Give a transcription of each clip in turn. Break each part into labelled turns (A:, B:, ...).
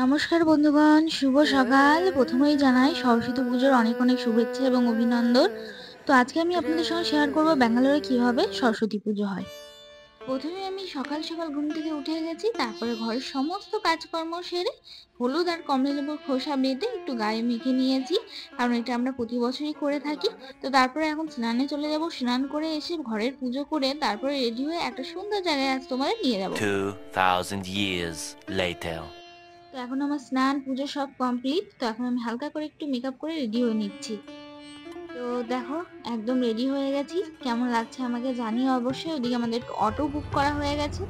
A: নমস্কার বন্ধুগণ, শুভ সকাল। প্রথমেই জানাই সরস্বতী পুজোর অনেক অনেক শুভেচ্ছা এবং অভিনন্দন। তো আজকে আমি আপনাদের সঙ্গে শেয়ার করব ব্যাঙ্গালোরে কিভাবে সরস্বতী পুজো হয়। প্রথমে আমি সকাল সকাল ঘুম থেকে উঠে গেছি, তারপরে ঘরের সমস্ত কাজকর্ম সেরে হলুদ আর কমলালেবুর খোসা বেটে একটু গায়ে মেখে নিয়েছি, কারণ এটা আমরা প্রতি বছরই করে থাকি। তো তারপরে এখন স্নানে চলে যাব। স্নান করে এসে ঘরের পুজো করে তারপরে রেডি হয়ে একটা সুন্দর জায়গায় আজ তোমাদের নিয়ে যাব।
B: 2000 years later.
A: তো এখন আমার স্নান পুজো সব কমপ্লিট। তো এখন আমি হালকা করে একটু মেকআপ করে রেডি হয়ে নিচ্ছি। তো দেখো, একদম রেডি হয়ে গেছি। কেমন লাগছে আমাকে জানিও অবশ্যই। ওদিকে আমাদের অটো বুক করা হয়ে গেছে।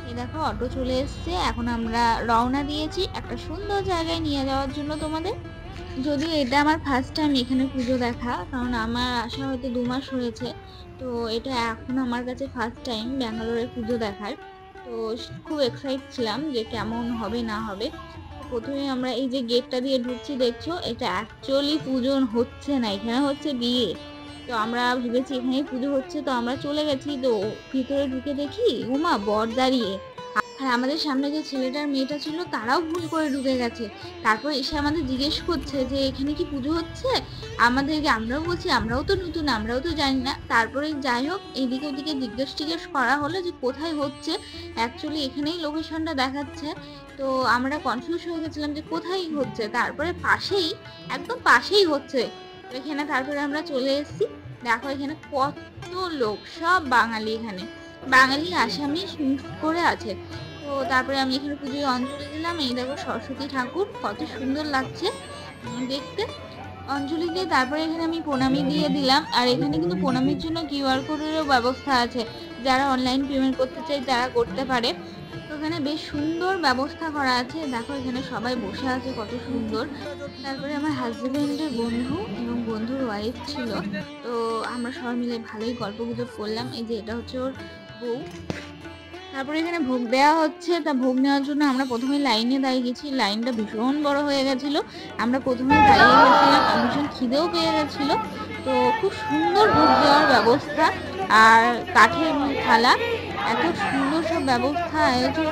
A: এই দেখো, অটো চলে এসছে। এখন আমরা রওনা দিয়েছি একটা সুন্দর জায়গায় নিয়ে যাওয়ার জন্য তোমাদের। যদিও এটা আমার ফার্স্ট টাইম এখানে পুজো দেখা, কারণ আমার আসা হয়তো 2 মাস হয়েছে। তো এটা এখন আমার কাছে ফার্স্ট টাইম ব্যাঙ্গালোরে পুজো দেখার। তো খুব এক্সাইট ছিলাম যে কেমন হবে না হবে। প্রথমে আমরা এই যে গেটটা দিয়ে ঢুকছি, দেখছো এটা অ্যাকচুয়ালি পুজো হচ্ছে না, এখানে হচ্ছে বিয়ে। তো আমরা ভেবেছি এখানেই পুজো হচ্ছে, তো আমরা চলে গেছি। তো ভিতরে ঢুকে দেখি উমা বর দাঁড়িয়ে, আর আমাদের সামনে যে ছেলেটার মেয়েটা ছিল তারাও ভুল করে ঢুকে গেছে। তারপর এসে আমাদের জিজ্ঞেস করছে যে এখানে কি পুজো হচ্ছে আমাদেরকে। আমরাও বলছি আমরাও তো নতুন, আমরাও তো জানি না। তারপরে যাই হোক, এদিকে ওদিকে জিজ্ঞেস করা হলো যে কোথায় হচ্ছে। অ্যাকচুয়ালি এখানেই লোকেশনটা দেখাচ্ছে। তো আমরা কনফিউজ হয়ে গেছিলাম যে কোথায় হচ্ছে। তারপরে পাশেই, একদম পাশেই হচ্ছে। তো এখানে তারপরে আমরা চলে এসেছি। দেখো এখানে কত লোক, সব বাঙালি। এখানে বাঙালি আসামি মিক্স করে আছে। তো তারপরে আমি এখানে পুজোয় অঞ্জলি দিলাম। এই দেখো সরস্বতী ঠাকুর, কত সুন্দর লাগছে দেখতে। অঞ্জলি দিয়ে তারপরে এখানে আমি প্রণামী দিয়ে দিলাম। আর এখানে কিন্তু প্রণামীর জন্য কিউআর কোডেরও ব্যবস্থা আছে। যারা অনলাইন পেমেন্ট করতে চায় তারা করতে পারে। তো এখানে বেশ সুন্দর ব্যবস্থা করা আছে। দেখো এখানে সবাই বসে আছে, কত সুন্দর। তারপরে আমার হাজবেন্ডের বন্ধু এবং বন্ধুর ওয়াইফ ছিল। তো আমরা সবাই মিলে ভালোই গল্প গুজব করলাম। এই যে এটা হচ্ছে ওর বউ। তারপরে এখানে ভোগ দেওয়া হচ্ছে। তা ভোগ নেওয়ার জন্য আমরা প্রথমে লাইনে দাঁড়িয়ে গেছি। লাইনটা ভীষণ বড় হয়ে গেছিল। আমরা প্রথমে দাঁড়িয়ে গেছিলাম, ভীষণ খিদেও পেয়ে গেছিল। তো খুব সুন্দর ভোগ দেওয়ার ব্যবস্থা, আর কাঠের থালা, এত সুন্দর সব ব্যবস্থা আয়োজন।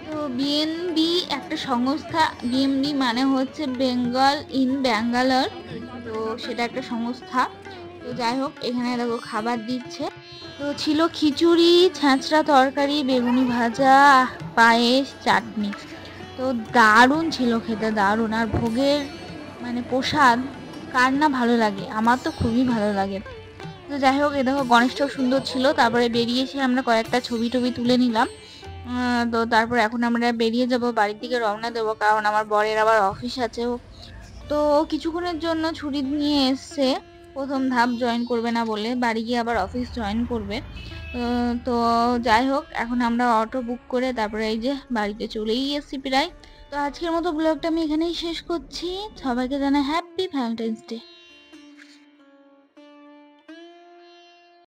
A: তো বিএনবি একটা সংস্থা, বিএনবি মানে হচ্ছে বেঙ্গল ইন ব্যাঙ্গালোর। তো সেটা একটা সংস্থা। তো যাই হোক, এখানে দেখো খাবার দিচ্ছে। তো ছিল খিচুড়ি, ছ্যাঁচড়া তরকারি, বেগুনি ভাজা, পায়েস, চাটনি। তো দারুণ ছিল খেতে, দারুণ। আর ভোগের মানে প্রসাদ কার না ভালো লাগে, আমার তো খুবই ভালো লাগে। তো যাই হোক, এ দেখো গণেশটাও সুন্দর ছিল। তারপরে বেরিয়ে এসে আমরা কয়েকটা ছবি টবি তুলে নিলাম। তো তারপর এখন আমরা বেরিয়ে যাব, বাড়ির দিকে রওনা দেবো, কারণ আমার বরের আবার অফিস আছে। তো কিছুক্ষণের জন্য ছুটি নিয়ে এসছে, প্রথম ধাপ জয়েন করবে না বলে, বাড়ি গিয়ে আবার অফিস জয়েন করবে। তো যাই হোক, এখন আমরা অটো বুক করে তারপরে এই যে বাড়িতে চলেই এসেছি প্রায়। তো আজকের মতো ব্লগটা আমি এখানেই শেষ করছি। সবাইকে জানাই হ্যাপি ভ্যালেন্টাইন্স ডে।